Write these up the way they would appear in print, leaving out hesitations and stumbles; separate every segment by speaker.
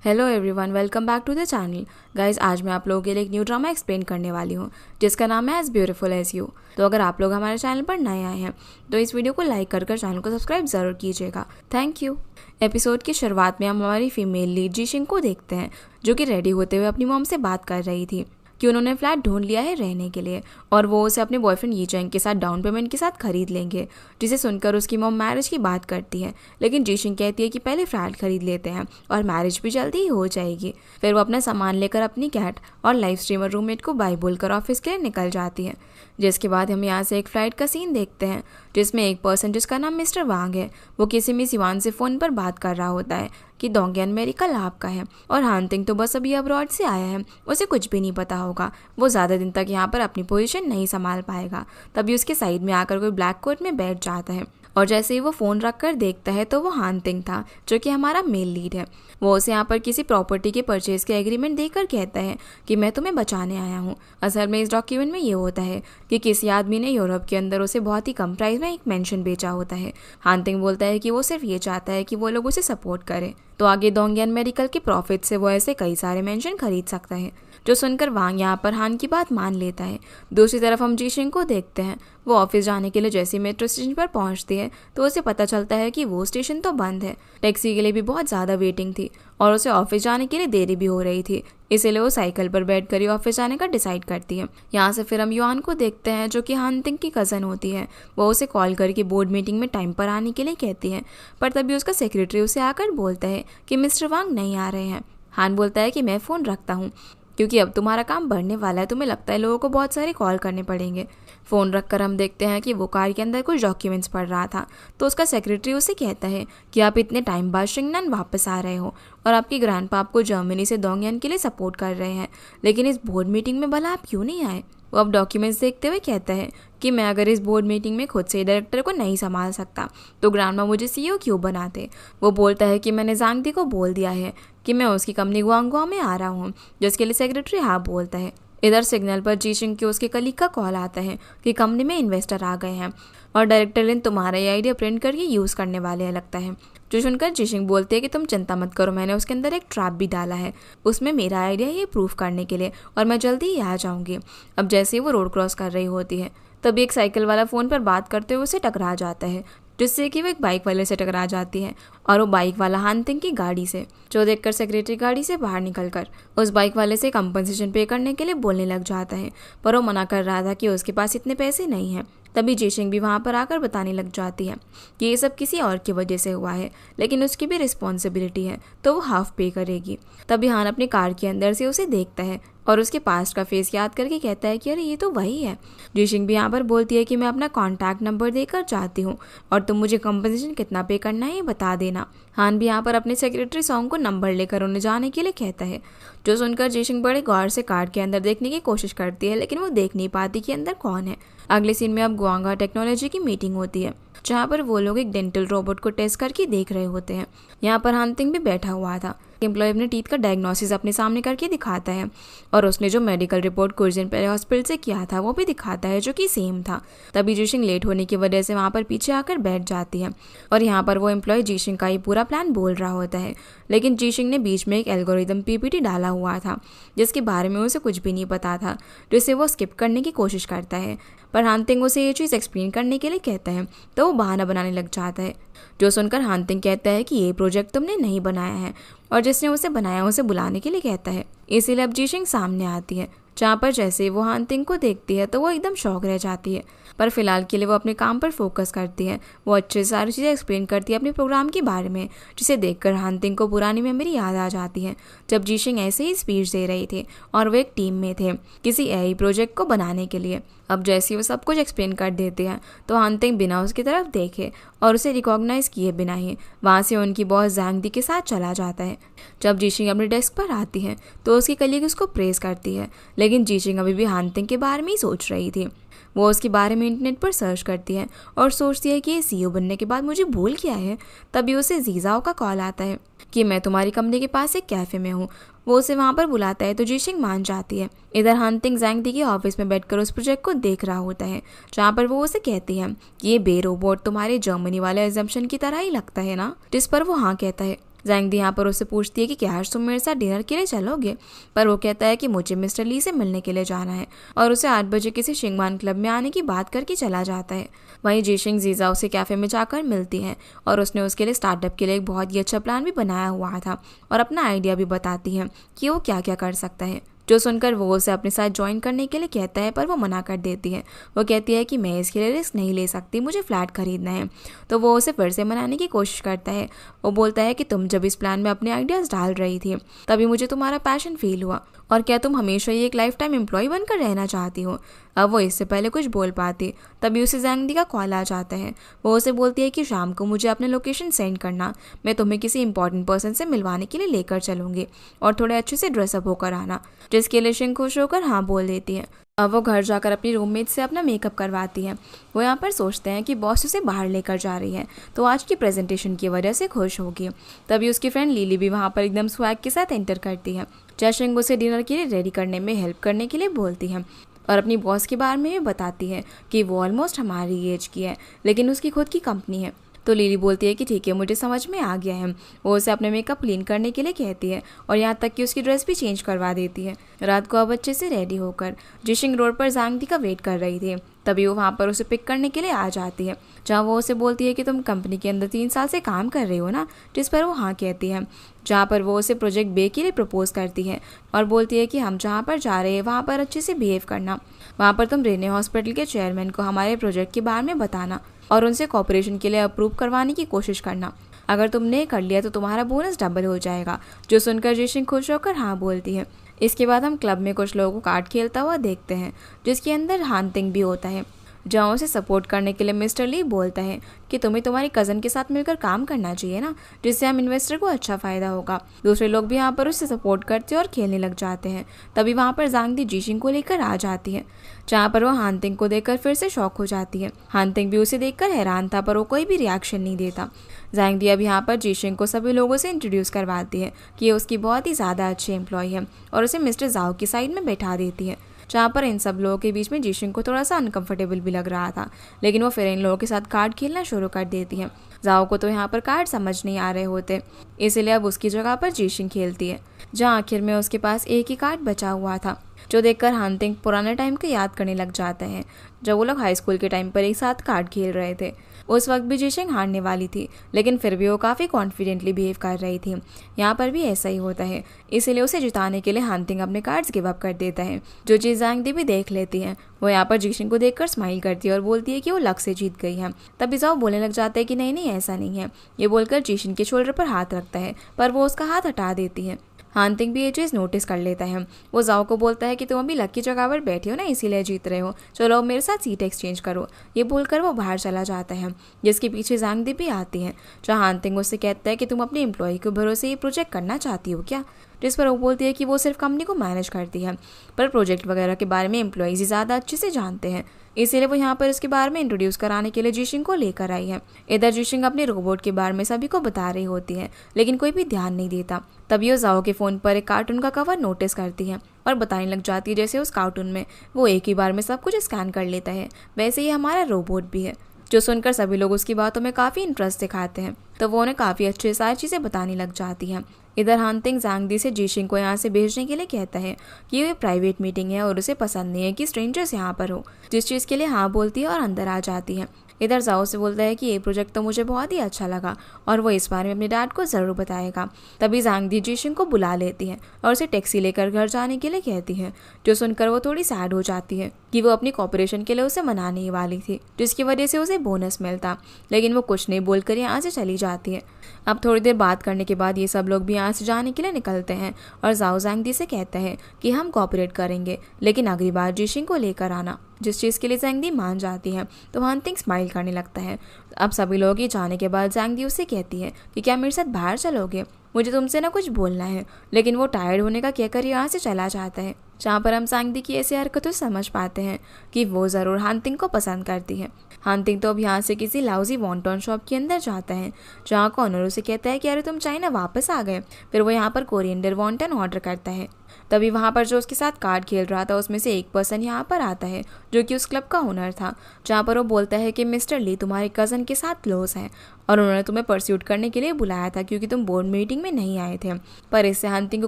Speaker 1: Hello everyone, welcome back to the channel. Guys, आज मैं आप लोगों के लिए एक न्यू ड्रामा एक्सप्लेन करने वाली हूँ जिसका नाम है एज ब्यूटीफुल एज यू। तो अगर आप लोग हमारे चैनल पर नए आए हैं तो इस वीडियो को लाइक कर चैनल को सब्सक्राइब जरूर कीजिएगा। Thank you. एपिसोड की शुरुआत में हम हमारी फीमेल लीड जीशिंग को देखते हैं जो कि रेडी होते हुए अपनी मॉम से बात कर रही थी कि उन्होंने फ्लैट ढूंढ लिया है रहने के लिए और वो उसे अपने बॉयफ्रेंड यी चैंग के साथ डाउन पेमेंट के साथ खरीद लेंगे, जिसे सुनकर उसकी मॉम मैरिज की बात करती है। लेकिन जीशिंग कहती है कि पहले फ्लैट खरीद लेते हैं और मैरिज भी जल्दी ही हो जाएगी। फिर वो अपना सामान लेकर अपनी कैट और लाइव स्ट्रीमर रूममेट को बाय बोलकर ऑफिस के लिए निकल जाती है। जिसके बाद हम यहाँ से एक फ्लाइट का सीन देखते हैं जिसमें एक पर्सन जिसका नाम मिस्टर वांग है वो किसी मिस युवान से फ़ोन पर बात कर रहा होता है कि डोंगियन मेडिकल आपका है और हानतिंग तो बस अभी अब्रॉड से आया है, उसे कुछ भी नहीं पता होगा, वो ज़्यादा दिन तक यहाँ पर अपनी पोजीशन नहीं संभाल पाएगा। तभी उसके साइड में आकर कोई ब्लैक कोट में बैठ जाता है और जैसे ही वो फ़ोन रख कर देखता है तो वो हानतिंग था जो कि हमारा मेल लीड है। वो उसे यहाँ पर किसी प्रॉपर्टी के परचेज के एग्रीमेंट देकर कहता है कि मैं तुम्हें बचाने आया हूँ। असल में इस डॉक्यूमेंट में ये होता है कि किसी आदमी ने यूरोप के अंदर उसे बहुत ही कम प्राइस में एक मेंशन बेचा होता है। हानतिंग बोलता है कि वो सिर्फ ये चाहता है कि वो लोग उसे सपोर्ट करें, तो आगे डोंगियन मेडिकल के प्रॉफिट से वो ऐसे कई सारे मेंशन खरीद सकता है। जो सुनकर वांग यहाँ पर हान की बात मान लेता है। दूसरी तरफ हम जीशिंग को देखते हैं। वो ऑफिस जाने के लिए जैसे मेट्रो स्टेशन पर पहुंचती है तो उसे पता चलता है कि वो स्टेशन तो बंद है। टैक्सी के लिए भी बहुत ज़्यादा वेटिंग थी और उसे ऑफिस जाने के लिए देरी भी हो रही थी, इसीलिए वो साइकिल पर बैठकर ही ऑफिस जाने का डिसाइड करती है। यहाँ से फिर हम युआन को देखते हैं जो कि हानतिंग की कज़न होती है। वो उसे कॉल करके बोर्ड मीटिंग में टाइम पर आने के लिए कहती है, पर तभी उसका सेक्रेटरी उसे आकर बोलता है कि मिस्टर वांग नहीं आ रहे हैं। हान बोलता है कि मैं फ़ोन रखता हूँ क्योंकि अब तुम्हारा काम बढ़ने वाला है, तुम्हें लगता है लोगों को बहुत सारे कॉल करने पड़ेंगे। फ़ोन रखकर हम देखते हैं कि वो कार के अंदर कुछ डॉक्यूमेंट्स पढ़ रहा था तो उसका सेक्रेटरी उसे कहता है कि आप इतने टाइम बाद शिंगनन वापस आ रहे हो और आपके ग्रैंडपा आपको जर्मनी से डोंगियन के लिए सपोर्ट कर रहे हैं, लेकिन इस बोर्ड मीटिंग में भला आप क्यों नहीं आए। वो अब डॉक्यूमेंट्स देखते हुए कहता है कि मैं अगर इस बोर्ड मीटिंग में खुद से डायरेक्टर को नहीं संभाल सकता तो ग्रैंडमा मुझे सीईओ क्यों बनाते। वो बोलता है कि मैंने जांगदी को बोल दिया है कि मैं उसकी कंपनी गुआंगुआ में आ रहा हूँ, जिसके लिए सेक्रेटरी हाँ बोलता है। इधर सिग्नल पर जीशिंग के उसके कलीग का कॉल आता है कि कंपनी में इन्वेस्टर आ गए हैं और डायरेक्टर लिन तुम्हारा ये आइडिया प्रिंट करके यूज़ करने वाले हैं लगता है। जो सुनकर जीशिंग बोलते हैं कि तुम चिंता मत करो, मैंने उसके अंदर एक ट्रैप भी डाला है, उसमें मेरा आइडिया ये प्रूफ करने के लिए और मैं जल्दी ही आ जाऊंगी। अब जैसे ही वो रोड क्रॉस कर रही होती है तभी एक साइकिल वाला फ़ोन पर बात करते हुए उसे टकरा जाता है, जिससे कि वो एक बाइक वाले से टकरा जाती है और वो बाइक वाला हानतिंग की गाड़ी से। जो देखकर सेक्रेटरी गाड़ी से बाहर निकलकर उस बाइक वाले से कंपनसेशन पे करने के लिए बोलने लग जाता है, पर वो मना कर रहा था कि उसके पास इतने पैसे नहीं हैं। तभी जीशिंग भी वहाँ पर आकर बताने लग जाती है कि ये सब किसी और की वजह से हुआ है, लेकिन उसकी भी रिस्पॉन्सिबिलिटी है तो वो हाफ पे करेगी। तभी हान अपनी कार के अंदर से उसे देखता है और उसके पास्ट का फेस याद करके कहता है कि अरे ये तो वही है। जीशिंग भी यहाँ पर बोलती है कि मैं अपना कॉन्टैक्ट नंबर देकर जाती हूँ और तुम मुझे कंपनसेशन कितना पे करना है ये बता देना। हान भी यहाँ पर अपने सेक्रेटरी सॉन्ग को नंबर लेकर उन्हें जाने के लिए कहता है। जो सुनकर जीशिंग बड़े गौर से कार्ड के अंदर देखने की कोशिश करती है, लेकिन वो देख नहीं पाती कि अंदर कौन है। अगले सीन में अब गुआंगा टेक्नोलॉजी की मीटिंग होती है जहाँ पर वो लोग एक डेंटल रोबोट को टेस्ट करके देख रहे होते हैं। यहाँ पर हानतिंग भी बैठा हुआ था। एम्प्लॉय अपने टीथ का डायग्नोसिस अपने सामने करके दिखाता है और उसने जो मेडिकल रिपोर्ट कुछ दिन पहले हॉस्पिटल से किया था वो भी दिखाता है जो कि सेम था। तभी जीशिंग लेट होने की वजह से वहाँ पर पीछे आकर बैठ जाती है और यहाँ पर वो एम्प्लॉय जीशिंग का ये पूरा प्लान बोल रहा होता है, लेकिन जीशिंग ने बीच में एक एल्गोरिदम पीपीटी डाला हुआ था जिसके बारे में उसे कुछ भी नहीं पता था, जिसे वो स्किप करने की कोशिश करता है। पर हानतिंग उसे ये चीज़ एक्सप्लेन करने के लिए कहता है तो वो बहाना बनाने लग जाता है। जो सुनकर हानतिंग कहता है कि ये प्रोजेक्ट तुमने नहीं बनाया है और जिसने उसे बनाया उसे बुलाने के लिए कहता है। इसीलिए अब जीशिंग सामने आती है जहाँ पर जैसे वो हानतिंग को देखती है तो वो एकदम शॉक रह जाती है, पर फिलहाल के लिए वो अपने काम पर फोकस करती है। वो अच्छे से सारी चीज़ें एक्सप्लेन करती है अपने प्रोग्राम के बारे में, जिसे देखकर हानतिंग को पुरानी मेमोरी याद आ जाती है जब जीशिंग ऐसे ही स्पीच दे रही थी और वो एक टीम में थे किसी एआई प्रोजेक्ट को बनाने के लिए। अब जैसे ही वो सब कुछ एक्सप्लेन कर देते हैं तो हानतिंग बिना उसकी तरफ देखे और उसे रिकॉग्नाइज किए बिना ही वहाँ से उनकी बॉस जांगदी के साथ चला जाता है। जब जीशिंग अपने डेस्क पर आती है तो उसकी कलीग उसको प्रेज करती है, लेकिन जीशिंग अभी भी हानतिंग के बारे में ही सोच रही थी। वो उसके बारे में इंटरनेट पर सर्च करती है और सोचती है कि ये सीईओ बनने के बाद मुझे भूल गया है। तभी उसे जीजाओ का कॉल आता है कि मैं तुम्हारी कंपनी के पास एक कैफ़े में हूँ। वो उसे वहाँ पर बुलाता है तो जीशिंग मान जाती है। इधर हानतिंग जांगदी के ऑफिस में बैठकर उस प्रोजेक्ट को देख रहा होता है जहाँ पर वो उसे कहती है कि ये बे रोबोट तुम्हारे जर्मनी वाले एग्जाम्पशन की तरह ही लगता है ना, जिस पर वो हाँ कहता है। जैंगदी यहाँ पर उससे पूछती है कि क्या आज तुम मेरे साथ डिनर के लिए चलोगे, पर वो कहता है कि मुझे मिस्टर ली से मिलने के लिए जाना है और उसे 8 बजे किसी शिंगवान क्लब में आने की बात करके चला जाता है। वहीं जीशिंग जीजा उसे कैफे में जाकर मिलती है और उसने उसके लिए स्टार्टअप के लिए एक बहुत ही अच्छा प्लान भी बनाया हुआ था और अपना आइडिया भी बताती है कि वो क्या क्या कर सकता है, जो सुनकर वो उसे अपने साथ ज्वाइन करने के लिए कहता है, पर वो मना कर देती है। वो कहती है कि मैं इसके लिए रिस्क नहीं ले सकती, मुझे फ्लैट खरीदना है। तो वो उसे फिर से मनाने की कोशिश करता है। वो बोलता है कि तुम जब इस प्लान में अपने आइडियाज़ डाल रही थी तभी मुझे तुम्हारा पैशन फील हुआ, और क्या तुम हमेशा ही एक लाइफ टाइम एम्प्लॉय बनकर रहना चाहती हो। अब वो इससे पहले कुछ बोल पाती तभी उसे जैंगदी का कॉल आ जाता है। वो उसे बोलती है कि शाम को मुझे अपने लोकेशन सेंड करना, मैं तुम्हें किसी इंपॉर्टेंट पर्सन से मिलवाने के लिए लेकर चलूंगी और थोड़े अच्छे से ड्रेसअप होकर आना, जिसके लिए शिंग खुश होकर हाँ बोल देती है। अब वो घर जाकर अपनी रूममेट से अपना मेकअप करवाती है। वो यहाँ पर सोचते हैं कि बॉस उसे बाहर लेकर जा रही है तो आज की प्रेजेंटेशन की वजह से खुश होगी। तभी उसकी फ्रेंड लिली भी वहाँ पर एकदम स्वैग के साथ एंटर करती है। जयशिंग उसे डिनर के लिए रेडी करने में हेल्प करने के लिए बोलती है और अपनी बॉस के बारे में भी बताती है कि वो ऑलमोस्ट हमारी एज की है लेकिन उसकी खुद की कंपनी है। तो लिली बोलती है कि ठीक है, मुझे समझ में आ गया है। वो उसे अपने मेकअप क्लीन करने के लिए कहती है और यहाँ तक कि उसकी ड्रेस भी चेंज करवा देती है। रात को अब अच्छे से रेडी होकर जिशिंग रोड पर जैंगदी का वेट कर रही थी। तभी वो वहाँ पर उसे पिक करने के लिए आ जाती है, जहाँ वो उसे बोलती है कि तुम कंपनी के अंदर 3 साल से काम कर रही हो ना, जिस पर वो हाँ कहती है। जहाँ पर वो उसे प्रोजेक्ट बे के लिए प्रपोज करती है और बोलती है कि हम जहाँ पर जा रहे हैं वहाँ पर अच्छे से बिहेव करना। वहाँ पर तुम रेने हॉस्पिटल के चेयरमैन को हमारे प्रोजेक्ट के बारे में बताना और उनसे कॉपरेशन के लिए अप्रूव करवाने की कोशिश करना। अगर तुमने कर लिया तो तुम्हारा बोनस डबल हो जाएगा। जो सुनकर जिशिंग खुश होकर हाँ बोलती है। इसके बाद हम क्लब में कुछ लोगों को कार्ड खेलता हुआ देखते हैं, जिसके अंदर हांतिंग भी होता है, जहाँ उसे सपोर्ट करने के लिए मिस्टर ली बोलता है कि तुम्हें तुम्हारी कज़न के साथ मिलकर काम करना चाहिए ना, जिससे हम इन्वेस्टर को अच्छा फ़ायदा होगा। दूसरे लोग भी यहाँ पर उससे सपोर्ट करते और खेलने लग जाते हैं। तभी वहाँ पर जैंगदी जिशिंग को लेकर आ जाती है, जहाँ पर वो हांतिंग को देखकर फिर से शॉक हो जाती है। हांतिंग भी उसे देखकर हैरान था, पर वो कोई भी रिएक्शन नहीं देता। जैंगदी अब यहाँ पर जिशिंग को सभी लोगों से इंट्रोड्यूस करवाती है कि ये उसकी बहुत ही ज़्यादा अच्छी एम्प्लॉय है और उसे मिस्टर जाओ की साइड में बैठा देती है। जहाँ पर इन सब लोगों के बीच में जिशिंग को थोड़ा सा अनकंफर्टेबल भी लग रहा था, लेकिन वो फिर इन लोगों के साथ कार्ड खेलना शुरू कर देती है। जाओ को तो यहाँ पर कार्ड समझ नहीं आ रहे होते, इसलिए अब उसकी जगह पर जिशिंग खेलती है, जहाँ आखिर में उसके पास एक ही कार्ड बचा हुआ था, जो देखकर हांतिंग पुराने टाइम को याद करने लग जाता है, जब वो लोग हाई स्कूल के टाइम पर एक साथ कार्ड खेल रहे थे। उस वक्त भी जिशिंग हारने वाली थी, लेकिन फिर भी वो काफ़ी कॉन्फिडेंटली बिहेव कर रही थी। यहाँ पर भी ऐसा ही होता है, इसीलिए उसे जिताने के लिए हांतिंग अपने कार्ड्स गिव अप कर देता है, जो चीज़ जैंगदी भी देख लेती है। वो यहाँ पर जिशिंग को देखकर स्माइल करती है और बोलती है कि वो लक से जीत गई है। तभी जाओ बोलने लग जाता है कि नहीं नहीं ऐसा नहीं है। ये बोलकर जिशिंग के शोल्डर पर हाथ रखता है, पर वो उसका हाथ हटा देती है। हांतिंग भी ये चीज़ नोटिस कर लेता है। वो जाओ को बोलता है कि तुम अभी लकी जगह पर बैठे हो ना, इसीलिए जीत रहे हो, चलो मेरे साथ सीट एक्सचेंज करो। ये बोलकर वो बाहर चला जाता है, जिसके पीछे जैंगदी भी आती है, जहाँ हांतिंग उससे कहता है कि तुम अपने एम्प्लॉय के भरोसे ये प्रोजेक्ट करना चाहती हो क्या, जिस पर वो बोलती है कि वो सिर्फ कंपनी को मैनेज करती है, पर प्रोजेक्ट वगैरह के बारे में एम्प्लॉयज़ ही ज़्यादा अच्छे से जानते हैं, इसीलिए वो यहाँ पर इसके बारे में इंट्रोड्यूस कराने के लिए जिशिंग को लेकर आई है। इधर जिशिंग अपने रोबोट के बारे में सभी को बता रही होती है, लेकिन कोई भी ध्यान नहीं देता। तभी वो जाओ के फ़ोन पर एक कार्टून का कवर नोटिस करती है और बताने लग जाती है जैसे उस कार्टून में वो एक ही बार में सब कुछ स्कैन कर लेता है, वैसे ही हमारा रोबोट भी है। जो सुनकर सभी लोग उसकी बातों में काफ़ी इंटरेस्ट दिखाते हैं, तो वो उन्हें काफ़ी अच्छे सारी चीज़ें बताने लग जाती हैं। इधर हांतिंग जैंगदी से जिशिंग को यहाँ से भेजने के लिए कहता है कि ये प्राइवेट मीटिंग है और उसे पसंद नहीं है कि स्ट्रेंजर्स यहाँ पर हो, जिस चीज़ के लिए हाँ बोलती है और अंदर आ जाती है। इधर जाओ से बोलता है कि ये प्रोजेक्ट तो मुझे बहुत ही अच्छा लगा और वो इस बारे में अपने डैड को ज़रूर बताएगा। तभी जैंगदी जिशिंग को बुला लेती है और उसे टैक्सी लेकर घर जाने के लिए कहती है, जो सुनकर वो थोड़ी सैड हो जाती है कि वो अपनी कॉपरेशन के लिए उसे मनाने ही वाली थी, जिसकी वजह से उसे बोनस मिलता, लेकिन वो कुछ नहीं बोलकर यहाँ से चली जाती है। अब थोड़ी देर बात करने के बाद ये सब लोग भी यहाँ से जाने के लिए निकलते हैं और जाओ जैंगदी से कहता है कि हम कॉपरेट करेंगे, लेकिन अगली बार जिशिंग को लेकर आना, जिस चीज़ के लिए जैंगदी मान जाती है। तो हांतिंग स्माइल करने लगता है। अब सभी लोगों के जाने के बाद जैंगदी उससे कहती है कि क्या मेरे साथ बाहर चलोगे, मुझे तुमसे ना कुछ बोलना है, लेकिन वो टायर्ड होने का कहकर यहाँ से चला जाता है, जहाँ पर हम जैंगदी की ऐसी हरकतों समझ पाते हैं कि वो ज़रूर हांतिंग को पसंद करती है। हांतिंग तो अब यहाँ से किसी लाउजी वॉन्टॉन शॉप के अंदर जाता है, जहाँ का ऑनर उसे कहता है कि अरे तुम चाइना वापस आ गए। फिर वो यहाँ पर कोरिएंडर वॉन्टन ऑर्डर करता है तभी वहाँ पर जो उसके साथ कार्ड खेल रहा था उसमें से एक पर्सन यहाँ पर आता है जो कि उस क्लब का ओनर था, जहाँ पर वो बोलता है कि मिस्टर ली तुम्हारे कज़न के साथ क्लोज है और उन्होंने तुम्हें परस्यूट करने के लिए बुलाया था क्योंकि तुम बोर्ड मीटिंग में नहीं आए थे। पर इससे हंटिंग को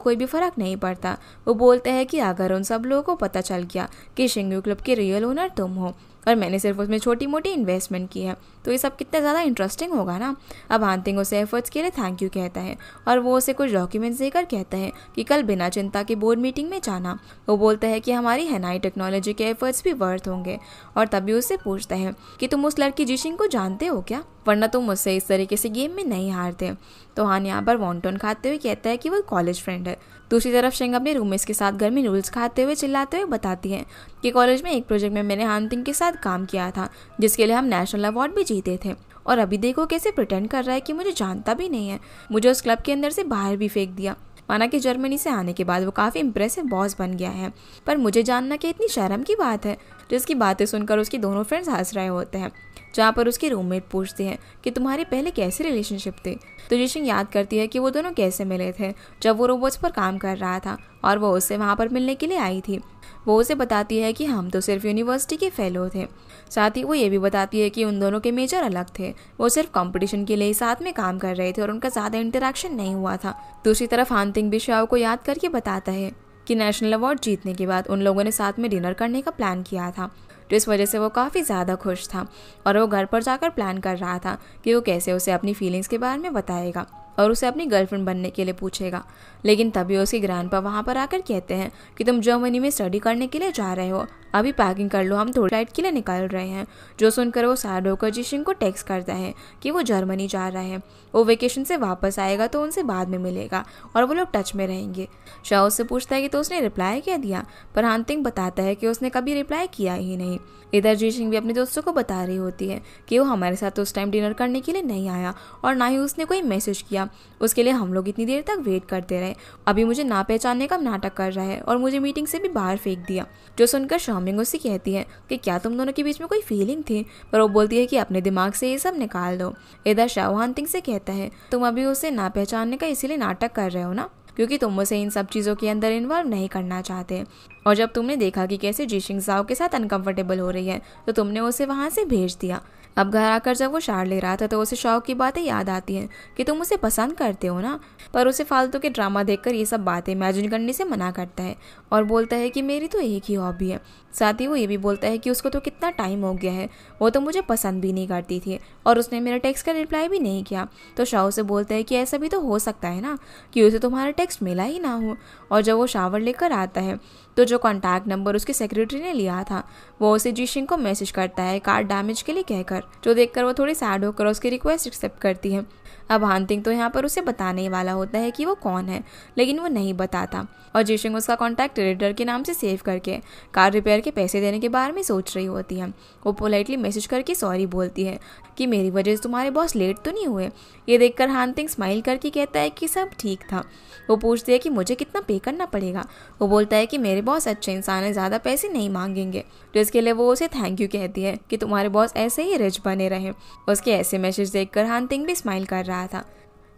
Speaker 1: कोई भी फर्क नहीं पड़ता। वो बोलते हैं कि अगर उन सब लोगों को पता चल गया कि शिंगयू क्लब के रियल ओनर तुम हो और मैंने सिर्फ उसमें छोटी मोटी इन्वेस्टमेंट की है तो ये सब कितना ज़्यादा इंटरेस्टिंग होगा ना। अब हंटिंग उसे एफर्ट्स के लिए थैंक यू कहता है और वो उसे कुछ डॉक्यूमेंट्स देकर कहता है कि कल बिना चिंता के बोर्ड मीटिंग में जाना। वो बोलता है कि हमारी हैनाई टेक्नोलॉजी के एफर्ट्स भी वर्थ होंगे और तभी उससे पूछता है कि तुम उस लड़की जिशिंग को जानते हो क्या, वरना तुम मुझसे इस तरीके से गेम में नहीं हारते। तो हान यहाँ पर वॉन्टन खाते हुए कहता है कि वो कॉलेज फ्रेंड है। दूसरी तरफ शिंग अपने रूममेट्स के साथ घर में नूडल्स खाते हुए चिल्लाते हुए बताती है कि कॉलेज में एक प्रोजेक्ट में मैंने हंटिंग के साथ काम किया था जिसके लिए हम नेशनल अवार्ड भी जीते थे और अभी देखो कैसे प्रिटेंड कर रहा है कि मुझे जानता भी नहीं है। मुझे उस क्लब के अंदर से बाहर भी फेंक दिया। माना कि जर्मनी से आने के बाद वो काफ़ी इम्प्रेसिव बॉस बन गया है, पर मुझे जानना कि इतनी शर्म की बात है। जिसकी बातें सुनकर उसकी दोनों फ्रेंड्स हंस रहे होते हैं, जहाँ पर उसके रूममेट पूछते हैं कि तुम्हारे पहले कैसे रिलेशनशिप थे। तो जिशिंग याद करती है कि वो दोनों कैसे मिले थे जब वो रोबोट्स पर काम कर रहा था और वो उससे वहाँ पर मिलने के लिए आई थी। वो उसे बताती है कि हम तो सिर्फ यूनिवर्सिटी के फेलो थे। साथ ही वो ये भी बताती है कि उन दोनों के मेजर अलग थे, वो सिर्फ कंपटीशन के लिए साथ में काम कर रहे थे और उनका ज़्यादा इंटरेक्शन नहीं हुआ था। दूसरी तरफ हंटिंग भी शाओ को याद करके बताता है कि नेशनल अवार्ड जीतने के बाद उन लोगों ने साथ में डिनर करने का प्लान किया था, जिस वजह से वो काफ़ी ज़्यादा खुश था और वो घर पर जाकर प्लान कर रहा था कि वो कैसे उसे अपनी फीलिंग्स के बारे में बताएगा और उसे अपनी गर्लफ्रेंड बनने के लिए पूछेगा। लेकिन तभी उसके ग्रैंडपा वहाँ पर आकर कहते हैं कि तुम जर्मनी में स्टडी करने के लिए जा रहे हो, अभी पैकिंग कर लो, हम थोड़ी फ्लाइट के लिए निकल रहे हैं। जो सुनकर वो सैड होकर जिशिंग को टेक्स्ट करता है कि वो जर्मनी जा रहा है, वो वेकेशन से वापस आएगा तो उनसे बाद में मिलेगा और वो लोग टच में रहेंगे। शाओ से पूछता है कि तो उसने रिप्लाई क्या दिया, पर हंटिंग बताता है कि उसने कभी रिप्लाई किया ही नहीं। इधर जिशिंग भी अपने दोस्तों को बता रही होती है कि वो हमारे साथ उस टाइम डिनर करने के लिए नहीं आया और ना ही उसने कोई मैसेज किया, उसके लिए हम लोग इतनी देर तक वेट करते रहे। अभी मुझे ना पहचानने का नाटक कर रहा है और मुझे मीटिंग से भी बाहर फेंक दिया। जो सुनकर शाओमिंग उससे कहती है कि क्या तुम दोनों के बीच में कोई फीलिंग थी, पर वो बोलती है कि अपने दिमाग से ये सब निकाल दो। इधर शाओ हंटिंग से कहता है तुम अभी उसे ना पहचानने का इसीलिए नाटक कर रहे हो ना, क्योंकि तुम उसे इन सब चीज़ों के अंदर इन्वॉल्व नहीं करना चाहते। और जब तुमने देखा कि कैसे जिशिंग जाओ के साथ अनकंफर्टेबल हो रही है तो तुमने उसे वहाँ से भेज दिया। अब घर आकर जब वो शार ले रहा था तो उसे शाओ की बातें याद आती हैं कि तुम उसे पसंद करते हो ना, पर उसे फालतू के ड्रामा देखकर ये सब बातें इमेजिन करने से मना करता है और बोलता है कि मेरी तो एक ही हॉबी है। साथ ही वो ये भी बोलता है कि उसको तो कितना टाइम हो गया है, वो तो मुझे पसंद भी नहीं करती थी और उसने मेरे टेक्स्ट का रिप्लाई भी नहीं किया। तो शाओ से बोलता है कि ऐसा भी तो हो सकता है ना कि उसे तुम्हारा टेक्स्ट मिला ही ना हो। और जब वो शावर लेकर आता है तो जो कॉन्टैक्ट नंबर उसके सेक्रेटरी ने लिया था वो उसे जिशिंग को मैसेज करता है कार्ड डैमेज के लिए कहकर, जो देखकर वो थोड़ी सैड होकर उसकी रिक्वेस्ट एक्सेप्ट करती है। अब हंटिंग तो यहाँ पर उसे बताने वाला होता है कि वो कौन है, लेकिन वो नहीं बताता और जिशिंग उसका कॉन्टैक्ट एडिटर के नाम से सेव करके कार रिपेयर के पैसे देने के बारे में सोच रही होती है। वो पोलाइटली मैसेज करके सॉरी बोलती है कि मेरी वजह से तुम्हारे बॉस लेट तो नहीं हुए। ये देखकर हंटिंग स्माइल करके कहता है कि सब ठीक था। वो पूछती है कि मुझे कितना पे करना पड़ेगा। वो बोलता है कि मेरे बॉस अच्छे इंसान है, ज़्यादा पैसे नहीं मांगेंगे, जिसके लिए वो उसे थैंक यू कहती है कि तुम्हारे बॉस ऐसे ही रिच बने रहे। उसके ऐसे मैसेज देखकर हंटिंग भी स्माइल कर रहा था।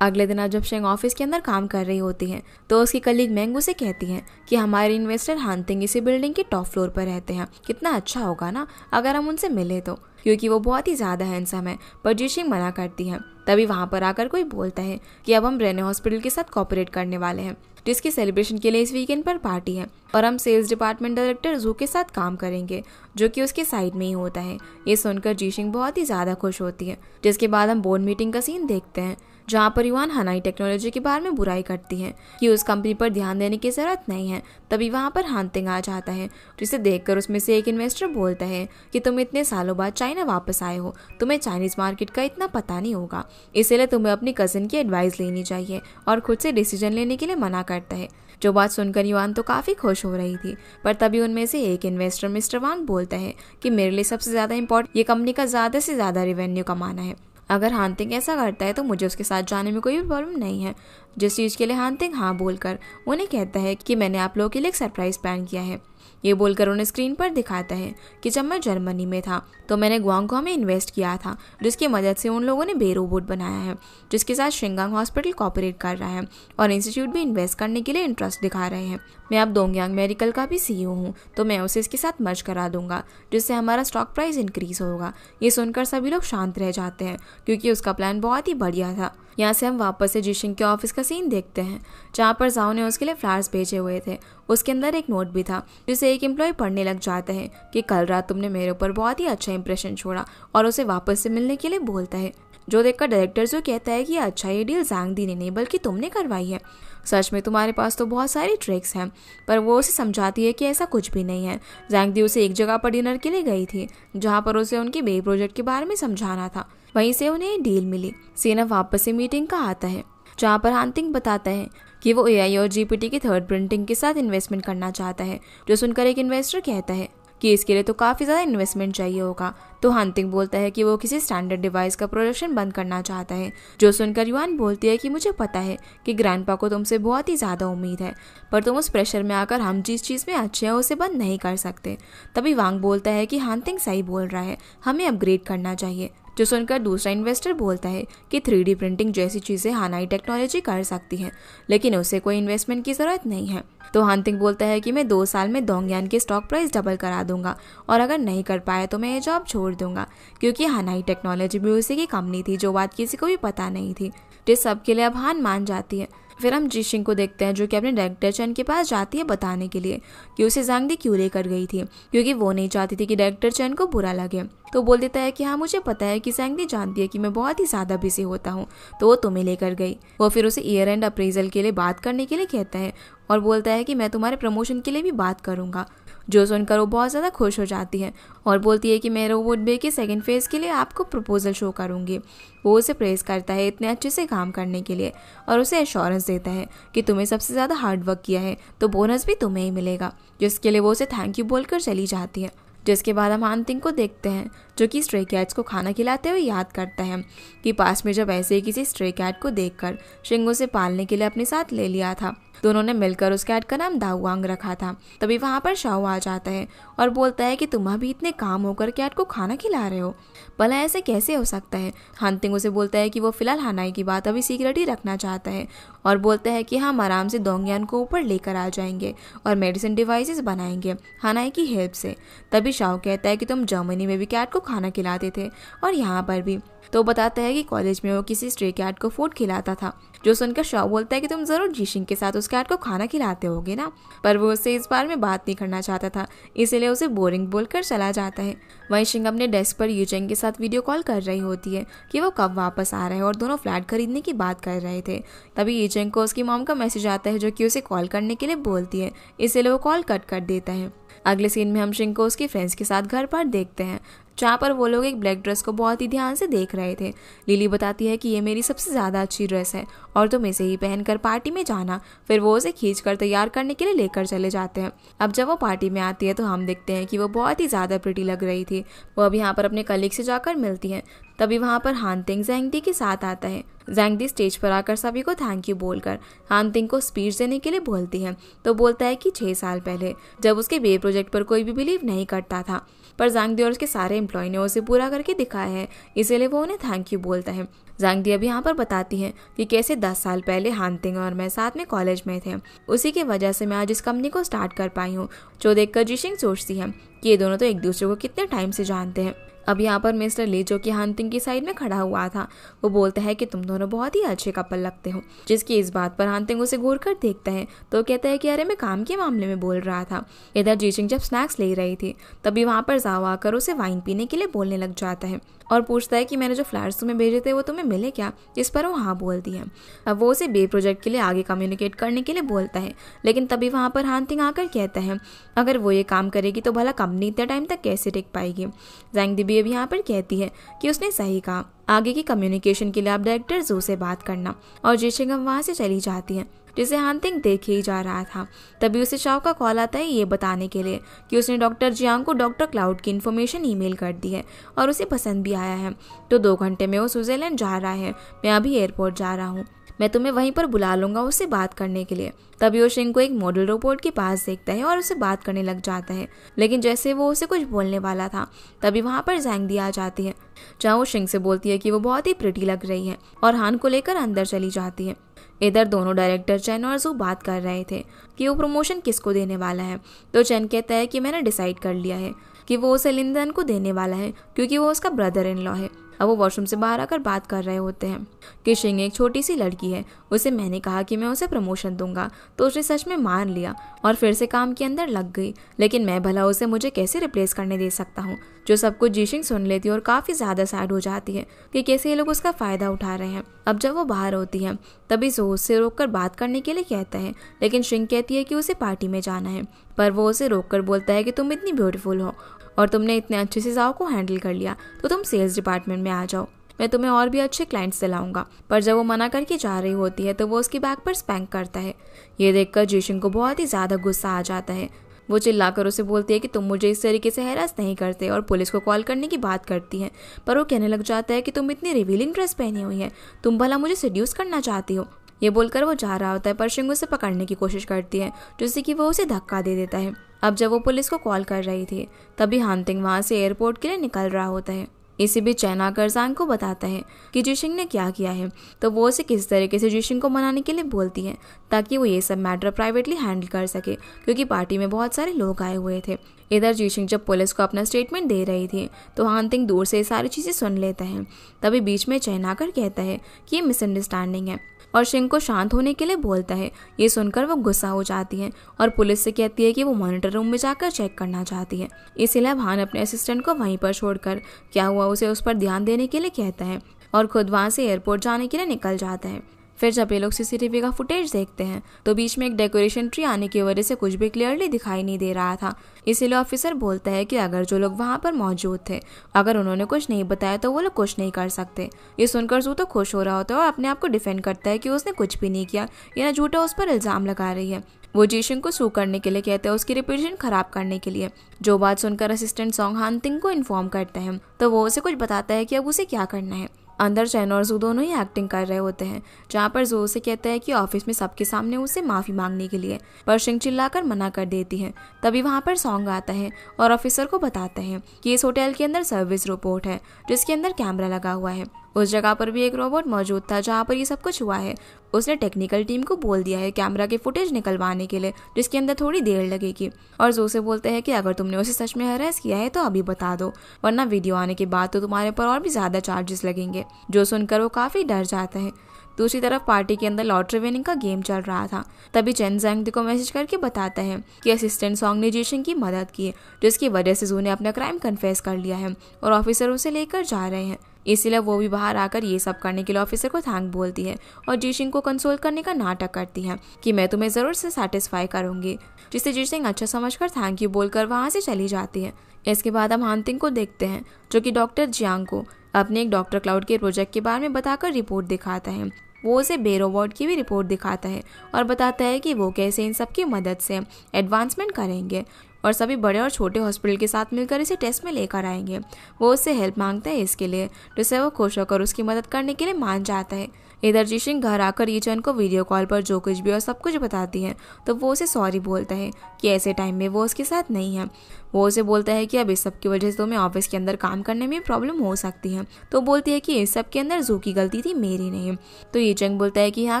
Speaker 1: अगले दिन जब शेंग ऑफिस के अंदर काम कर रही होती है तो उसकी कलीग मैंग उसे कहती है कि हमारे इन्वेस्टर हंटिंग इसी बिल्डिंग के टॉप फ्लोर पर रहते हैं, कितना अच्छा होगा ना अगर हम उनसे मिले तो, क्योंकि वो बहुत ही ज़्यादा हैंडसम है। पर जिशिंग मना करती है। तभी वहाँ पर आकर कोई बोलता है कि अब हम रेने हॉस्पिटल के साथ कोऑपरेट करने वाले हैं, जिसकी सेलिब्रेशन के लिए इस वीकेंड पर पार्टी है और हम सेल्स डिपार्टमेंट डायरेक्टर जू के साथ काम करेंगे, जो कि उसके साइड में ही होता है। ये सुनकर जिशिंग बहुत ही ज़्यादा खुश होती है। जिसके बाद हम बोर्ड मीटिंग का सीन देखते हैं जहाँ पर युआन हनाई टेक्नोलॉजी के बारे में बुराई करती है कि उस कंपनी पर ध्यान देने की जरूरत नहीं है। तभी वहाँ पर हंटिंग आ जाता है, जिसे देखकर उसमें से एक इन्वेस्टर बोलता है कि तुम इतने सालों बाद चाइना वापस आए हो, तुम्हें चाइनीज मार्केट का इतना पता नहीं होगा, इसलिए तुम्हें अपनी कजिन की एडवाइस लेनी चाहिए और खुद से डिसीजन लेने के लिए मना करता है। जो बात सुनकर युआन तो काफ़ी खुश हो रही थी, पर तभी उनमें से एक इन्वेस्टर मिस्टर वांग बोलता है कि मेरे लिए सबसे ज़्यादा इम्पोर्टेंट ये कंपनी का ज़्यादा से ज़्यादा रेवेन्यू कमाना है। अगर हंटिंग ऐसा करता है तो मुझे उसके साथ जाने में कोई भी प्रॉब्लम नहीं है। जिस चीज़ के लिए हंटिंग हाँ बोलकर उन्हें कहता है कि मैंने आप लोगों के लिए एक सरप्राइज प्लान किया है। ये बोलकर उन्हें स्क्रीन पर दिखाता है कि जब मैं जर्मनी में था तो मैंने ग्वांगझो में इन्वेस्ट किया था, जिसकी मदद से उन लोगों ने बे रोबोट बनाया है जिसके साथ शिंगांग हॉस्पिटल कॉपरेट कर रहा है और इंस्टीट्यूट भी इन्वेस्ट करने के लिए इंटरेस्ट दिखा रहे हैं। मैं अब डोंगयांग मेडिकल का भी CEO हूँ, तो मैं उसे इसके साथ मर्ज करा दूंगा जिससे हमारा स्टॉक प्राइस इंक्रीज होगा। ये सुनकर सभी लोग शांत रह जाते हैं क्योंकि उसका प्लान बहुत ही बढ़िया था। यहाँ से हम वापस से जिशिंग के ऑफिस का सीन देखते हैं जहाँ पर जाओ ने उसके लिए फ्लावर्स भेजे हुए थे। उसके अंदर एक नोट भी था जिसे एक एम्प्लॉय पढ़ने लग जाता है कि कल रात तुमने मेरे ऊपर बहुत ही अच्छा इंप्रेशन छोड़ा और उसे वापस से मिलने के लिए बोलता है। जो देखकर डायरेक्टर जो कहता है कि अच्छा ये डील जैंग दी ने नहीं बल्कि तुमने करवाई है, सच में तुम्हारे पास तो बहुत सारी ट्रिक्स हैं। पर वो उसे समझाती है कि ऐसा कुछ भी नहीं है। जैंग दी उसे एक जगह पर डिनर के लिए गई थी जहाँ पर उसे उनके बे प्रोजेक्ट के बारे में समझाना था, वहीं से उन्हें डील मिली। सीना वापस से मीटिंग का आता है जहाँ पर हांतिंग बताता है कि वो AI और GPT की थर्ड प्रिंटिंग के साथ इन्वेस्टमेंट करना चाहता है, जो सुनकर एक इन्वेस्टर कहता है कि इसके लिए तो काफ़ी ज़्यादा इन्वेस्टमेंट चाहिए होगा। तो हांतिंग बोलता है कि वो किसी स्टैंडर्ड डिवाइस का प्रोडक्शन बंद करना चाहता है, जो सुनकर युआन बोलती है कि मुझे पता है कि ग्रैंडपा को तुमसे बहुत ही ज़्यादा उम्मीद है, पर तुम उस प्रेशर में आकर हम जिस चीज़ में अच्छे हैं उसे बंद नहीं कर सकते। तभी वांग बोलता है कि हांतिंग सही बोल रहा है, हमें अपग्रेड करना चाहिए, जो सुनकर दूसरा इन्वेस्टर बोलता है कि 3D प्रिंटिंग जैसी चीज़ें हानाई टेक्नोलॉजी कर सकती है, लेकिन उसे कोई इन्वेस्टमेंट की ज़रूरत नहीं है। तो हांतिंग बोलता है कि मैं 2 साल में डोंगयान के स्टॉक प्राइस डबल करा दूंगा और अगर नहीं कर पाया तो मैं ये जॉब छोड़ दूंगा, क्योंकि हानाई टेक्नोलॉजी भी उसी की कंपनी थी, जो बात किसी को भी पता नहीं थी, जिस सब के लिए अब हान मान जाती है। फिर हम जिशिंग को देखते हैं जो कि अपने डायरेक्टर चैन के पास जाती है बताने के लिए कि उसे जैंग दी क्यों लेकर गई थी, क्योंकि वो नहीं चाहती थी कि डायरेक्टर चैन को बुरा लगे। तो बोल देता है कि हाँ मुझे पता है कि जैंग दी जानती है कि मैं बहुत ही ज़्यादा बिजी होता हूँ, तो वो तुम्हें लेकर गई। वो फिर उसे ईयर एंड अप्रेजल के लिए बात करने के लिए कहता है और बोलता है कि मैं तुम्हारे प्रमोशन के लिए भी बात करूँगा, जो सुनकर वो बहुत ज़्यादा खुश हो जाती है और बोलती है कि मैं रोबोट बे के सेकंड फेज़ के लिए आपको प्रपोजल शो करूँगी। वो उसे प्रेज़ करता है इतने अच्छे से काम करने के लिए और उसे एश्योरेंस देता है कि तुम्हें सबसे ज़्यादा हार्ड वर्क किया है तो बोनस भी तुम्हें ही मिलेगा, जिसके लिए वो उसे थैंक यू बोलकर चली जाती है। जिसके बाद हम हांतिंग को देखते हैं जो कि स्ट्रे कैट्स को खाना खिलाते हुए याद करता है कि पास में जब ऐसे ही किसी स्ट्रे कैट को देखकर शिंग उसे पालने के लिए अपने साथ ले लिया था। दोनों ने मिलकर उस कैट का नाम दाओवांग रखा था। तभी वहाँ पर शाओ आ जाता है और बोलता है कि तुम अभी इतने काम होकर कैट को खाना खिला रहे हो, भला ऐसे कैसे हो सकता है। हांतिंग उसे बोलता है कि वो फिलहाल हानाई की बात अभी सीक्रेट ही रखना चाहता है और बोलता है कि हम आराम से डोंगयान को ऊपर लेकर आ जाएंगे और मेडिसिन डिवाइसेस बनाएंगे हानाई की हेल्प से। तभी शाओ कहता है कि तुम जर्मनी में भी कैट को खाना खिलाते थे और यहाँ पर भी। तो बताता है कि कॉलेज में वो किसी स्ट्रे कैट को फूड खिलाता था, जो सुनकर शाओ बोलता है कि तुम जरूर जिशिंग के साथ उस कैट को खाना खिलाते होगे ना। पर वो उससे इस बारे में बात नहीं करना चाहता था, इसलिए उसे बोरिंग बोलकर चला जाता है। वहीं शिंग अपने डेस्क पर यूचेंग के साथ वीडियो कॉल कर रही होती है कि वो कब वापस आ रहा है और दोनों फ्लैट खरीदने की बात कर रहे थे। तभी यूचेंग को उसकी मॉम का मैसेज आता है जो कि उसे कॉल करने के लिए बोलती है, इसलिए वो कॉल कट कर देता है। अगले सीन में हम शिंग को उसके फ्रेंड्स के साथ घर पर देखते हैं जहाँ पर वो लोग एक ब्लैक ड्रेस को बहुत ही ध्यान से देख रहे थे। लिली बताती है कि ये मेरी सबसे ज़्यादा अच्छी ड्रेस है और तुम इसे ही पहनकर पार्टी में जाना। फिर वो उसे खींचकर तैयार करने के लिए लेकर चले जाते हैं। अब जब वो पार्टी में आती है तो हम देखते हैं कि वो बहुत ही ज़्यादा प्रिटी लग रही थी। वो अब यहाँ पर अपने कलीग से जाकर मिलती है। तभी वहाँ पर हांतिंग जैंग दी के साथ आता है। जैंग दी स्टेज पर आकर सभी को थैंक यू बोलकर हांतिंग को स्पीच देने के लिए बोलती है। तो बोलता है कि 6 साल पहले जब उसके बे प्रोजेक्ट पर कोई भी बिलीव नहीं करता था, पर जैंग दी और उसके सारे एम्प्लॉय ने उसे पूरा करके दिखाया है, इसीलिए वो उन्हें थैंक यू बोलता है। जैंग दी अब यहाँ पर बताती है कि कैसे 10 साल पहले हांतिंग और मैं साथ में कॉलेज में थे, उसी की वजह से मैं आज इस कंपनी को स्टार्ट कर पाई हूँ। जो देखकर जिशिंग सोचती है कि ये दोनों तो एक दूसरे को कितने टाइम से जानते हैं। अब यहाँ पर मिस्टर ली जो कि हांतिंग की साइड में खड़ा हुआ था, वो बोलता है कि तुम दोनों बहुत ही अच्छे कपल लगते हो, जिसकी इस बात पर हांतिंग उसे घूर कर देखता है तो कहता है कि अरे मैं काम के मामले में बोल रहा था। इधर जिशिंग जब स्नैक्स ले रही थी तभी वहाँ पर जाओ आकर उसे वाइन पीने के लिए बोलने लग जाता है और पूछता है कि मैंने जो फ्लैट्स तुम्हें भेजे थे वो तुम्हें मिले क्या, इस पर वो हाँ बोलती है। अब वो उसे बे प्रोजेक्ट के लिए आगे कम्युनिकेट करने के लिए बोलता है, लेकिन तभी वहाँ पर हांतिंग आकर कहता है अगर वो ये काम करेगी तो भला कंपनी इतने टाइम तक कैसे टिक पाएगी। जैंग दी भी अब यहाँ पर कहती है कि उसने सही कहा, आगे की कम्युनिकेशन के लिए आप डायरेक्टर जू से बात करना, और जिशिंग वहाँ से चली जाती है, जिसे हांतिंग देखे ही जा रहा था। तभी उसे शाओ का कॉल आता है ये बताने के लिए कि उसने डॉक्टर जियांग को डॉक्टर क्लाउड की इन्फॉर्मेशन ईमेल कर दी है और उसे पसंद भी आया है। तो 2 घंटे में वो स्विट्जरलैंड जा रहा है, मैं अभी एयरपोर्ट जा रहा हूँ। मैं तुम्हें वहीं पर बुला लूंगा उससे बात करने के लिए। तभी वो शिंग को एक मॉडल रोबोट के पास देखता है और उससे बात करने लग जाता है। लेकिन जैसे वो उसे कुछ बोलने वाला था तभी वहाँ पर जैंग दी आ जाती है, जहाँ वो शिंग से बोलती है कि वो बहुत ही प्रिटी लग रही है और हान को लेकर अंदर चली जाती है। इधर दोनों डायरेक्टर चैन और जू बात कर रहे थे कि वो प्रमोशन किसको देने वाला है। तो चैन कहता है कि मैंने डिसाइड कर लिया है कि वो उसे लिंदन को देने वाला है क्योंकि वो उसका ब्रदर इन लॉ है। अब वो वॉशरूम से बाहर आकर बात कर रहे होते हैं कि शिंग एक छोटी सी लड़की है, उसे मैंने कहा कि मैं उसे प्रमोशन दूंगा तो उसने सच में मान लिया और फिर से काम के अंदर लग गई। लेकिन मैं भला उसे मुझे कैसे रिप्लेस करने दे सकता हूँ। जो सब कुछ जीशिंग सुन लेती है और काफ़ी ज़्यादा सैड हो जाती है कि कैसे ये लोग उसका फ़ायदा उठा रहे हैं। अब जब वो बाहर होती है तभी जो उससे रोककर बात करने के लिए कहता है, लेकिन शिंग कहती है कि उसे पार्टी में जाना है। पर वो उसे रोककर बोलता है कि तुम इतनी ब्यूटीफुल हो और तुमने इतने अच्छे से जाओ को हैंडल कर लिया तो तुम सेल्स डिपार्टमेंट में आ जाओ, मैं तुम्हें और भी अच्छे क्लाइंट्स दिलाऊंगा। पर जब वो मना करके जा रही होती है तो वो उसकी बैक पर स्पैंक करता है। ये देखकर जीशिंग को बहुत ही ज़्यादा गुस्सा आ जाता है। वो चिल्लाकर उसे बोलती है कि तुम मुझे इस तरीके से हैरास नहीं करते और पुलिस को कॉल करने की बात करती है। पर वो कहने लग जाता है कि तुम इतनी रिवीलिंग ड्रेस पहनी हुई है, तुम भला मुझे सेड्यूस करना चाहती हो। ये बोलकर वो जा रहा होता है पर शिंग उसे पकड़ने की कोशिश करती है जिससे कि वो उसे धक्का दे देता है। अब जब वो पुलिस को कॉल कर रही थी तभी हानतिंग वहाँ से एयरपोर्ट के लिए निकल रहा होता है। इसी बीच चैन आकर जैंग को बताता है कि जीशिंग ने क्या किया है, तो वो उसे किस तरीके से जीशिंग को मनाने के लिए बोलती है ताकि वो ये सब मैटर प्राइवेटली हैंडल कर सके क्योंकि पार्टी में बहुत सारे लोग आए हुए थे। इधर जीशिंग जब पुलिस को अपना स्टेटमेंट दे रही थी तो हानतिंग दूर से सारी चीज़ें सुन लेता है। तभी बीच में चैन आकर कहता है कि ये मिसअंडरस्टैंडिंग है और शिंग को शांत होने के लिए बोलता है। ये सुनकर वो गुस्सा हो जाती है और पुलिस से कहती है कि वो मॉनिटर रूम में जाकर चेक करना चाहती है। इसीलिए भान अपने असिस्टेंट को वहीं पर छोड़कर क्या हुआ उसे उस पर ध्यान देने के लिए कहता है और खुद वहाँ से एयरपोर्ट जाने के लिए निकल जाता है। फिर जब ये लोग सीसीटीवी का फुटेज देखते हैं तो बीच में एक डेकोरेशन ट्री आने की वजह से कुछ भी क्लियरली दिखाई नहीं दे रहा था। इसीलिए ऑफिसर बोलता है कि अगर जो लोग वहाँ पर मौजूद थे अगर उन्होंने कुछ नहीं बताया तो वो लोग कुछ नहीं कर सकते। ये सुनकर जू तो खुश हो रहा होता है और अपने आप को डिफेंड करता है कि उसने कुछ भी नहीं किया, ये ना झूठा उस पर इल्ज़ाम लगा रही है। वो जीशिंग को सू करने के लिए कहते हैं उसकी रेपुटेशन खराब करने के लिए। जो बात सुनकर असिस्टेंट सॉन्ग हानतिंग को इन्फॉर्म करता है तो वो उसे कुछ बताता है कि अब उसे क्या करना है। अंदर चैन और जू दोनों ही एक्टिंग कर रहे होते हैं, जहाँ पर जू उसे कहता है कि ऑफिस में सबके सामने उसे माफ़ी मांगने के लिए, पर शिंग चिल्लाकर मना कर देती है। तभी वहाँ पर सॉन्ग आता है और ऑफिसर को बताता है कि इस होटल के अंदर सर्विस रोबोट है जिसके अंदर कैमरा लगा हुआ है। उस जगह पर भी एक रोबोट मौजूद था जहाँ पर ये सब कुछ हुआ है। उसने टेक्निकल टीम को बोल दिया है कैमरा की फुटेज निकलवाने के लिए जिसके अंदर थोड़ी देर लगेगी और जू से बोलते हैं कि अगर तुमने उसे सच में हरास किया है तो अभी बता दो, वरना वीडियो आने के बाद तो तुम्हारे पर और भी ज़्यादा चार्जेस लगेंगे। जो सुनकर वो काफ़ी डर जाता है। दूसरी तरफ पार्टी के अंदर लॉटरी विनिंग का गेम चल रहा था। तभी चैन जैंग को मैसेज करके बताता है कि असिस्टेंट सॉन्ग ने जीशिंग की मदद की जिसकी वजह से जू ने अपना क्राइम कन्फेस कर लिया है और ऑफिसर उसे लेकर जा रहे हैं। इसीलिए वो भी बाहर आकर ये सब करने के लिए ऑफिसर को थैंक बोलती है और जीशिंग को कंसोल करने का नाटक करती है कि मैं तुम्हें ज़रूर से सेटिस्फाई करूंगी, जिससे जीशिंग अच्छा समझकर थैंक यू बोलकर वहाँ से चली जाती है। इसके बाद हम हानतिंग को देखते हैं जो कि डॉक्टर जियांग को अपने एक डॉक्टर क्लाउड के प्रोजेक्ट के बारे में बताकर रिपोर्ट दिखाता है। वो उसे बे रोबोट की भी रिपोर्ट दिखाता है और बताता है कि वो कैसे इन सब की मदद से एडवांसमेंट करेंगे और सभी बड़े और छोटे हॉस्पिटल के साथ मिलकर इसे टेस्ट में लेकर आएंगे। वो उससे हेल्प मांगता है इसके लिए, जिससे वो खुश होकर उसकी मदद करने के लिए मान जाता है। इधर जीशिंग घर आकर यीचन को वीडियो कॉल पर जो कुछ भी और सब कुछ बताती है तो वो उसे सॉरी बोलता है कि ऐसे टाइम में वो उसके साथ नहीं है। वो उसे बोलता है कि अब इस सब की वजह से तुम्हें ऑफिस के अंदर काम करने में प्रॉब्लम हो सकती है। तो बोलती है कि इस सब के अंदर जू की गलती थी, मेरी नहीं। तो यीचन बोलता है कि यहाँ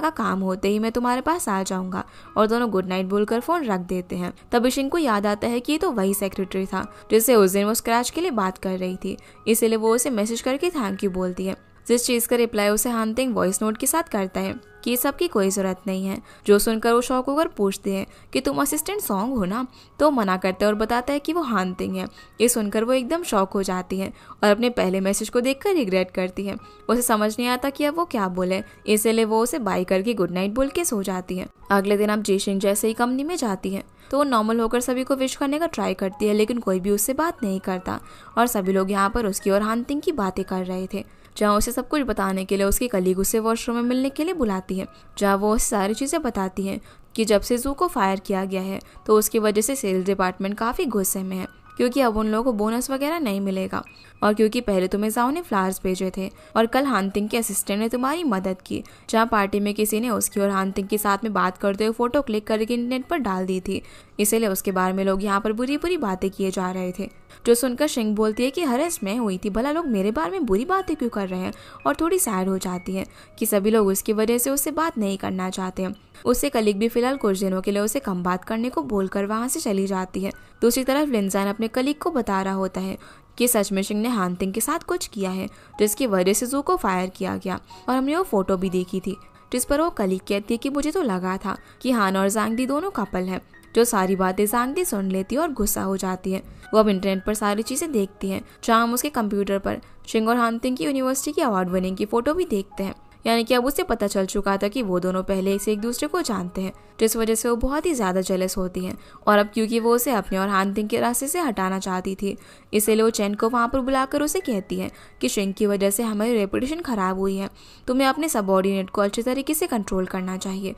Speaker 1: का काम होते ही मैं तुम्हारे पास आ जाऊंगा और दोनों गुड नाइट बोलकर फोन रख देते हैं। तब यीशिंग को याद आता है कि ये तो वही सेक्रेटरी था जिससे उस दिन वो स्क्रैच के लिए बात कर रही थी। इसीलिए वो उसे मैसेज करके थैंक यू बोलती है, जिस चीज़ का रिप्लाई उसे हानतिंग वॉइस नोट के साथ करता है कि सब की कोई ज़रूरत नहीं है। जो सुनकर वो शौक होकर पूछते हैं कि तुम असिस्टेंट सॉन्ग हो ना, तो मना करते हैं और बताता है कि वो हानतिंग है। ये सुनकर वो एकदम शॉक हो जाती है और अपने पहले मैसेज को देखकर रिग्रेट करती है। उसे समझ नहीं आता कि अब वो क्या बोले, इसलिए वो उसे बाय करके गुड नाइट बोल के सो जाती है। अगले दिन अब जीशिंग जैसे ही कंपनी में जाती है तो वो नॉर्मल होकर सभी को विश करने का ट्राई करती है, लेकिन कोई भी उससे बात नहीं करता और सभी लोग यहाँ पर उसकी और हानतिंग की बातें कर रहे थे। जहाँ उसे सब कुछ बताने के लिए उसकी कलीग उसे वॉशरूम में मिलने के लिए बुलाती है, जहाँ वो उसे सारी चीज़ें बताती हैं कि जब से जू को फायर किया गया है तो उसकी वजह से सेल्स डिपार्टमेंट काफ़ी गुस्से में है। क्योंकि अब उन लोगों को बोनस वगैरह नहीं मिलेगा, और क्योंकि पहले तुम्हें जाओ ने फ्लावर्स भेजे थे और कल हानतिंग के असिस्टेंट ने तुम्हारी मदद की, जहाँ पार्टी में किसी ने उसकी और हानतिंग के साथ में बात करते हुए फोटो क्लिक करके इंटरनेट पर डाल दी थी, इसीलिए उसके बारे में लोग यहाँ पर बुरी बुरी बातें किए जा रहे थे। जो सुनकर शिंग बोलती है कि हरेस मैं हुई थी, भला लोग मेरे बारे में बुरी बातें क्यों कर रहे हैं, और थोड़ी सैड हो जाती है कि सभी लोग उसकी वजह से उससे बात नहीं करना चाहते हैं। उससे कलीग भी फिलहाल कुछ दिनों के लिए उसे कम बात करने को बोलकर वहां से चली जाती है। दूसरी तरफ लिनजान अपने कलीग को बता रहा होता है कि सच में शिंग ने हानतिंग के साथ कुछ किया है, जिसकी वजह से जू को फायर किया गया, और हमने वो फोटो भी देखी थी, जिस पर वो कलीग कहती है कि मुझे तो लगा था कि हान और जांगदी दोनों कपल है। जो सारी बातें जांगदी सुन लेती है और गुस्सा हो जाती है। वो अब इंटरनेट पर सारी चीजें देखती है, जहाँ हम उसके कंप्यूटर पर शिंग और हानतिंग की यूनिवर्सिटी की अवार्ड विनिंग की फोटो भी देखते हैं। यानी कि अब उसे पता चल चुका था कि वो दोनों पहले से एक दूसरे को जानते हैं, जिस वजह से वो बहुत ही ज्यादा जेलस होती हैं। और अब क्योंकि वो उसे अपने और हानतिंग के रास्ते से हटाना चाहती थी, इसलिए वो चैन को वहां पर बुलाकर उसे कहती है कि शिंग की वजह से हमारी रेपुटेशन खराब हुई है, तुम्हें अपने सबऑर्डिनेट को अच्छे तरीके से कंट्रोल करना चाहिए,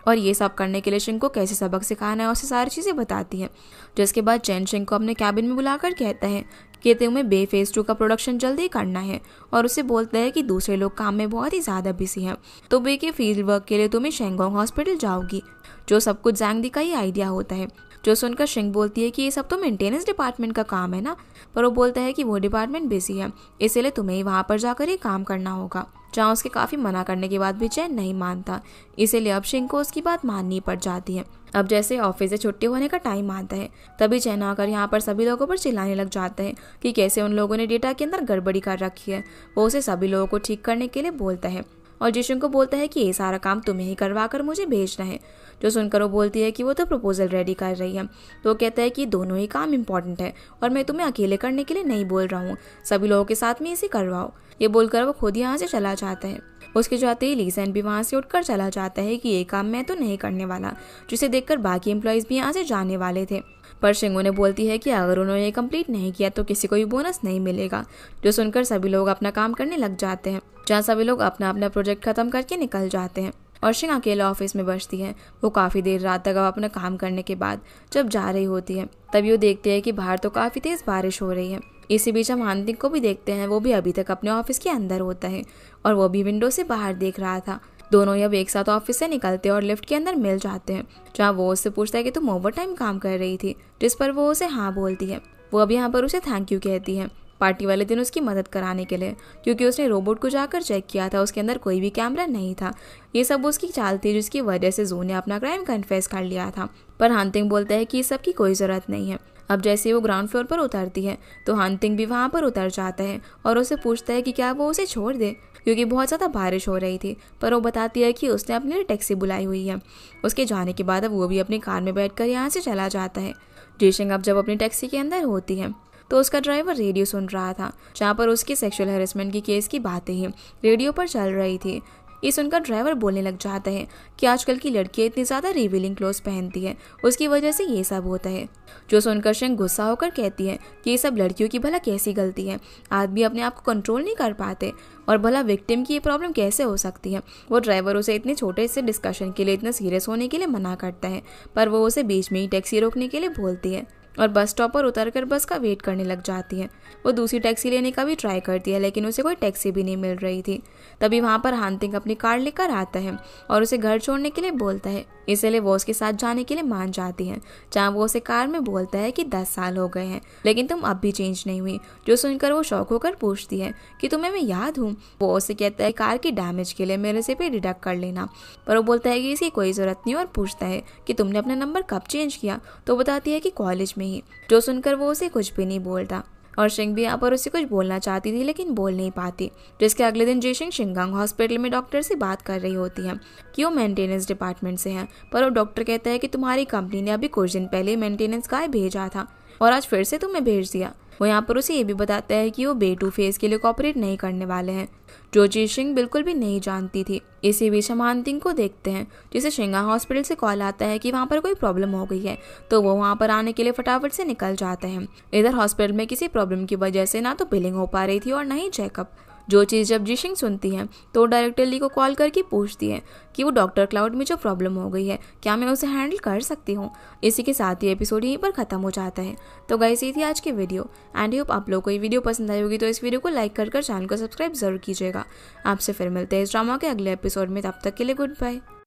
Speaker 1: और ये सब करने के लिए शिंग को कैसे सबक सिखाना है उसे सारी चीज़ें बताती है। जिसके बाद चैन शिंग को अपने कैबिन में बुलाकर कहता है कि तुम्हें बे फेज 2 का प्रोडक्शन जल्दी करना है, और उसे बोलता है कि दूसरे लोग काम में बहुत ही ज़्यादा बिजी हैं, तो बे के फील्ड वर्क के लिए तुम्हें शेंगोंग हॉस्पिटल जाओगी, जो सब कुछ जांगदी का ही आइडिया होता है। जो सुनकर शिंग बोलती है कि ये सब तो मेंटेनेंस डिपार्टमेंट का काम है ना, पर वो बोलता है कि वो डिपार्टमेंट बिजी है, इसलिए तुम्हें ही वहाँ पर जाकर ही काम करना होगा। जहाँ उसके काफ़ी मना करने के बाद भी चैन नहीं मानता, इसीलिए अब शिंग को उसकी बात माननी पड़ जाती है। अब जैसे ऑफिस से छुट्टी होने का टाइम आता है, तभी चैन आकर यहाँ पर सभी लोगों पर चिल्लाने लग जाता है कि कैसे उन लोगों ने डेटा के अंदर गड़बड़ी कर रखी है। वो उसे सभी लोगों को ठीक करने के लिए बोलता है, और जिशिंग को बोलता है कि ये सारा काम तुम्हें ही करवा कर मुझे भेजना है। जो सुनकर वो बोलती है कि वो तो प्रपोजल रेडी कर रही है, तो वो कहता है कि दोनों ही काम इम्पोर्टेंट है, और मैं तुम्हें अकेले करने के लिए नहीं बोल रहा हूँ, सभी लोगों के साथ में इसे करवाओ। ये बोलकर वो खुद यहाँ से चला जाता है। उसके जाते ही लीसन भी वहाँ से उठकर चला जाता है कि ये काम मैं तो नहीं करने वाला, जिसे देखकर बाकी एम्प्लॉयज़ भी यहाँ से जाने वाले थे। पर शिंग उन्हें बोलती है कि अगर उन्होंने ये कंप्लीट नहीं किया तो किसी को भी बोनस नहीं मिलेगा। जो सुनकर सभी लोग अपना काम करने लग जाते हैं, जहाँ सभी लोग अपना अपना प्रोजेक्ट खत्म करके निकल जाते हैं, और शिंग अकेला ऑफिस में बचती है। वो काफ़ी देर रात तक अपना काम करने के बाद जब जा रही होती है, तभी वो देखते हैं कि बाहर तो काफ़ी तेज़ बारिश हो रही है। इसी बीच हम हानतिंग को भी देखते हैं, वो भी अभी तक अपने ऑफिस के अंदर होता है, और वो भी विंडो से बाहर देख रहा था। दोनों ही अब एक साथ ऑफिस से निकलते हैं और लिफ्ट के अंदर मिल जाते हैं, जहाँ वो उससे पूछता है कि तुम ओवर टाइम काम कर रही थी, जिस पर वो उसे हाँ बोलती है। वो अब यहाँ पर उसे थैंक यू कहती है पार्टी वाले दिन उसकी मदद कराने के लिए, क्योंकि उसने रोबोट को जाकर चेक किया था, उसके अंदर कोई भी कैमरा नहीं था। ये सब उसकी चाल थी, जिसकी वजह से जू ने अपना क्राइम कन्फेस कर लिया था। पर हानतिंग बोलता है कि इस सब की कोई ज़रूरत नहीं है। अब जैसे वो ग्राउंड फ्लोर पर उतरती है, तो हानतिंग भी वहाँ पर उतर जाता है और उसे पूछता है कि क्या वो उसे छोड़ दे, क्योंकि बहुत ज़्यादा बारिश हो रही थी। पर वो बताती है कि उसने अपने लिए टैक्सी बुलाई हुई है। उसके जाने के बाद अब वो भी अपनी कार में बैठकर यहाँ से चला जाता है। जिशिंग अब जब अपनी टैक्सी के अंदर होती है, तो उसका ड्राइवर रेडियो सुन रहा था, जहाँ पर उसकी सेक्सुअल हैरेसमेंट की केस की बातें ही रेडियो पर चल रही थी। ये सुनकर ड्राइवर बोलने लग जाता है कि आजकल की लड़कियां इतनी ज़्यादा रिवीलिंग क्लोथ्स पहनती है, उसकी वजह से ये सब होता है। जो सुनकर शिंग गुस्सा होकर कहती है कि ये सब लड़कियों की भला कैसी गलती है, आदमी अपने आप को कंट्रोल नहीं कर पाते, और भला विक्टिम की ये प्रॉब्लम कैसे हो सकती है। वो ड्राइवर उसे इतने छोटे से डिस्कशन के लिए इतना सीरियस होने के लिए मना करता है, पर वो उसे बीच में ही टैक्सी रोकने के लिए बोलती है और बस स्टॉप पर उतरकर बस का वेट करने लग जाती है। वो दूसरी टैक्सी लेने का भी ट्राई करती है, लेकिन उसे कोई टैक्सी भी नहीं मिल रही थी। तभी वहाँ पर हानतिंग अपनी कार लेकर आता है और उसे घर छोड़ने के लिए बोलता है, इसलिए वो उसके साथ जाने के लिए मान जाती है, जहाँ वो उसे कार में बोलता है कि 10 साल हो गए हैं लेकिन तुम अब भी चेंज नहीं हुई। जो सुनकर वो शौक होकर पूछती है कि तुम्हें मैं याद हूँ। वो उसे कहता है कार की डैमेज के लिए मेरे से पे डिडक्ट कर लेना, पर वो बोलता है कि इसकी कोई ज़रूरत नहीं, और पूछता है कि तुमने अपना नंबर कब चेंज किया, तो बताती है कि कॉलेज में ही। जो सुनकर वो उसे कुछ भी नहीं बोलता, और शिंग भी यहाँ पर उसे कुछ बोलना चाहती थी लेकिन बोल नहीं पाती। जिसके अगले दिन जिशिंग शिंगांग हॉस्पिटल में डॉक्टर से बात कर रही होती है कि वो मेंटेनेंस डिपार्टमेंट से है, पर वो डॉक्टर कहता है कि तुम्हारी कंपनी ने अभी कुछ दिन पहले मेंटेनेंस गाय भेजा था और आज फिर से तुम्हें भेज दिया। वो यहाँ पर उसे ये भी बताता है कि वो बे 2 फेज के लिए कॉपरेट नहीं करने वाले हैं, जो जिशिंग बिल्कुल भी नहीं जानती थी। इसी बीच हम हानतिंग को देखते हैं, जिसे शिंगांग हॉस्पिटल से कॉल आता है कि वहाँ पर कोई प्रॉब्लम हो गई है, तो वो वहाँ पर आने के लिए फटाफट से निकल जाते हैं। इधर हॉस्पिटल में किसी प्रॉब्लम की वजह से ना तो बिलिंग हो पा रही थी और ना ही चेकअप। जो चीज़ जब जिशिंग सुनती है तो वो डायरेक्टर ली को कॉल करके पूछती है कि वो डॉक्टर क्लाउड में जो प्रॉब्लम हो गई है क्या मैं उसे हैंडल कर सकती हूँ। इसी के साथ ही एपिसोड यहीं पर खत्म हो जाता है। तो गाइस ये थी आज की वीडियो एंड होप आप लोग को ये वीडियो पसंद आई होगी। तो इस वीडियो को लाइक कर चैनल को सब्सक्राइब जरूर कीजिएगा। आपसे फिर मिलते हैं इस ड्रामा के अगले एपिसोड में, तब तक के लिए गुड बाय।